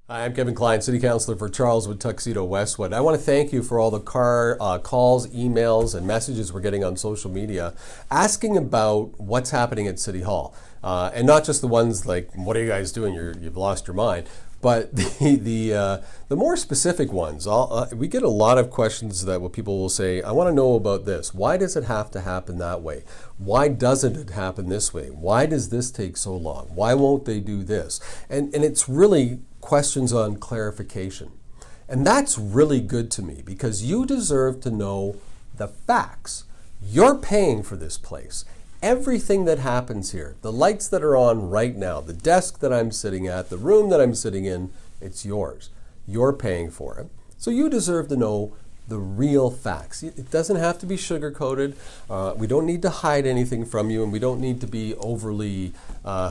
Hi, I'm Kevin Klein, City Councilor for Charleswood, Tuxedo, Westwood. I want to thank you for all the calls, emails, and messages we're getting on social media asking about what's happening at City Hall. And not just the ones like, what are you guys doing? You've lost your mind. But the more specific ones, we get a lot of questions that people will say, I want to know about this. Why does it have to happen that way? Why doesn't it happen this way? Why does this take so long? Why won't they do this? And it's really questions on clarification. And that's really good to me because you deserve to know the facts. You're paying for this place. Everything that happens here, the lights that are on right now, the desk that I'm sitting at, the room that I'm sitting in, it's yours. You're paying for it. So you deserve to know the real facts. It doesn't have to be sugar-coated. We don't need to hide anything from you, and we don't need to be overly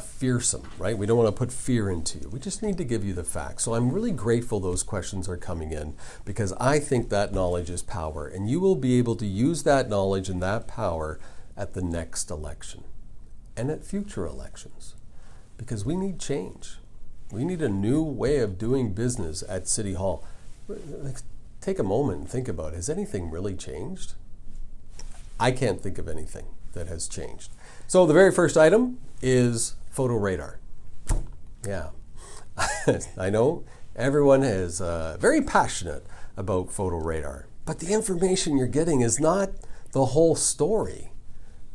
fearsome, right? We don't want to put fear into you. We just need to give you the facts. So I'm really grateful those questions are coming in because I think that knowledge is power, and you will be able to use that knowledge and that power at the next election and at future elections because we need change. We need a new way of doing business at City Hall. Take a moment and think about it. Has anything really changed? I can't think of anything that has changed. So the very first item is photo radar. Yeah, I know everyone is very passionate about photo radar, but the information you're getting is not the whole story.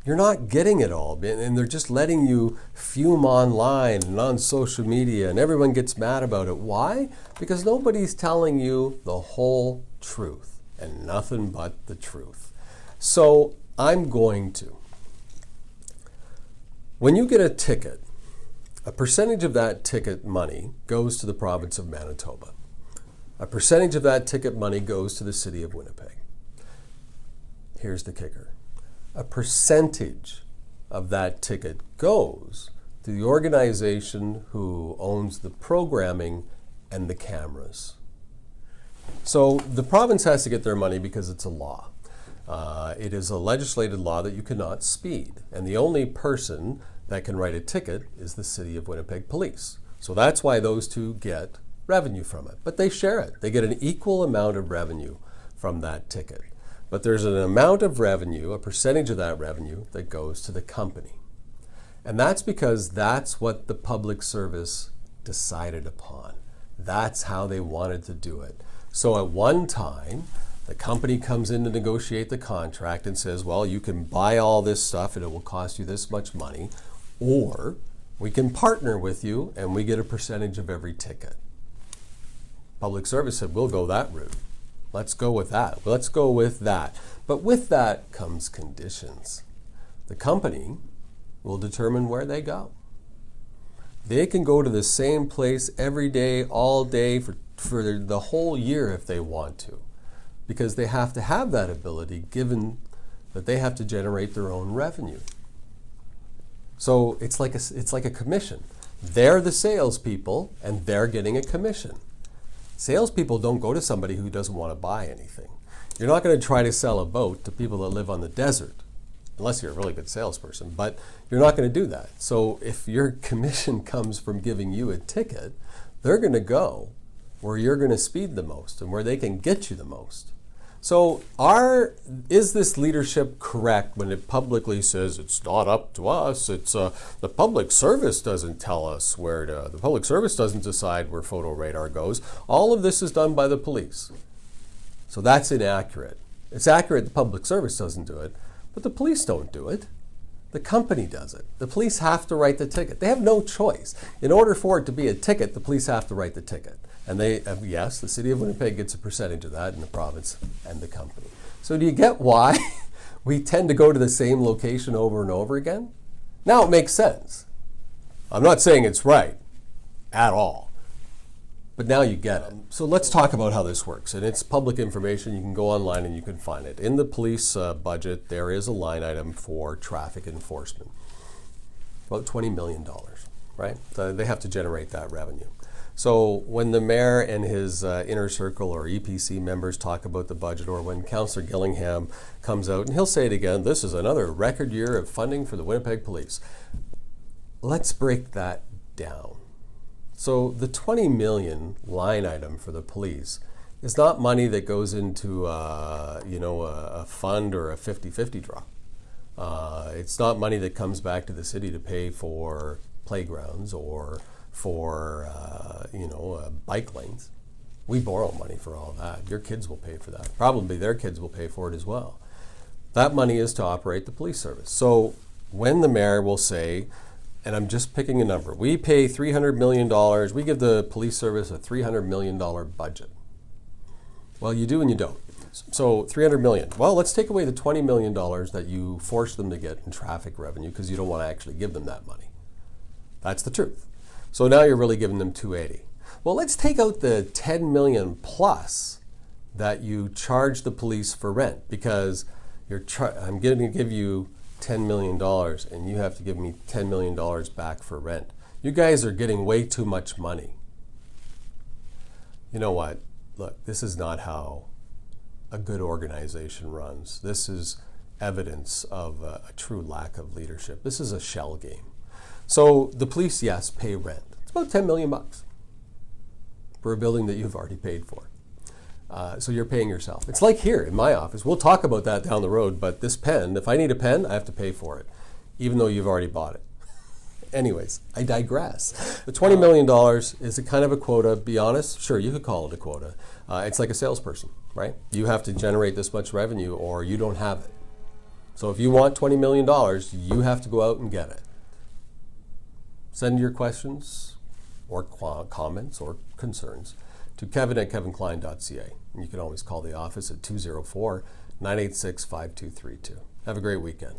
You're not getting it all, and they're just letting you fume online and on social media, and everyone gets mad about it. Why? Because nobody's telling you the whole truth, and nothing but the truth. So I'm going to. When you get a ticket, a percentage of that ticket money goes to the province of Manitoba. A percentage of that ticket money goes to the city of Winnipeg. Here's the kicker. A percentage of that ticket goes to the organization who owns the programming and the cameras. So the province has to get their money because it's a law. It is a legislated law that you cannot speed. And the only person that can write a ticket is the City of Winnipeg Police. So that's why those two get revenue from it. But they share it. They get an equal amount of revenue from that ticket. But there's an amount of revenue, a percentage of that revenue, that goes to the company. And that's because that's what the public service decided upon. That's how they wanted to do it. So at one time, the company comes in to negotiate the contract and says, well, you can buy all this stuff and it will cost you this much money, or we can partner with you and we get a percentage of every ticket. Public service said, we'll go that route. Let's go with that. Let's go with that. But with that comes conditions. The company will determine where they go. They can go to the same place every day, all day, for the whole year if they want to, because they have to have that ability given that they have to generate their own revenue. So it's like a commission. They're the salespeople and they're getting a commission. Salespeople don't go to somebody who doesn't want to buy anything. You're not going to try to sell a boat to people that live on the desert, unless you're a really good salesperson, but you're not going to do that. So if your commission comes from giving you a ticket, they're going to go where you're going to speed the most and where they can get you the most. So is this leadership correct when it publicly says it's not up to us? It's the public service doesn't tell us the public service doesn't decide where photo radar goes. All of this is done by the police. So that's inaccurate. It's accurate the public service doesn't do it, but the police don't do it. The company does it. The police have to write the ticket. They have no choice. In order for it to be a ticket, the police have to write the ticket. And yes, the City of Winnipeg gets a percentage of that in the province and the company. So do you get why we tend to go to the same location over and over again? Now it makes sense. I'm not saying it's right at all, but now you get it. So let's talk about how this works. And it's public information. You can go online and you can find it. In the police budget, there is a line item for traffic enforcement, about $20 million, right? So they have to generate that revenue. So when the mayor and his inner circle or EPC members talk about the budget, or when Councillor Gillingham comes out, and he'll say it again, this is another record year of funding for the Winnipeg Police. Let's break that down. So the 20 million line item for the police is not money that goes into a fund or a 50-50 draw. It's not money that comes back to the city to pay for playgrounds or for bike lanes. We borrow money for all that. Your kids will pay for that. Probably their kids will pay for it as well. That money is to operate the police service. So when the mayor will say, and I'm just picking a number, we pay $300 million, we give the police service a $300 million budget. Well, you do and you don't. So $300 million. Well, let's take away the $20 million that you force them to get in traffic revenue because you don't want to actually give them that money. That's the truth. So now you're really giving them $280. Well, let's take out the $10 million plus that you charge the police for rent, because I'm going to give you $10 million and you have to give me $10 million back for rent. You guys are getting way too much money. You know what? Look, this is not how a good organization runs. This is evidence of a true lack of leadership. This is a shell game. So the police, yes, pay rent. It's about $10 million for a building that you've already paid for. So you're paying yourself. It's like here in my office. We'll talk about that down the road, but this pen, if I need a pen, I have to pay for it, even though you've already bought it. Anyways, I digress. The $20 million is a kind of a quota. Be honest, sure, you could call it a quota. It's like a salesperson, right? You have to generate this much revenue or you don't have it. So if you want $20 million, you have to go out and get it. Send your questions or comments or concerns to kevin@kevinklein.ca. And you can always call the office at 204-986-5232. Have a great weekend.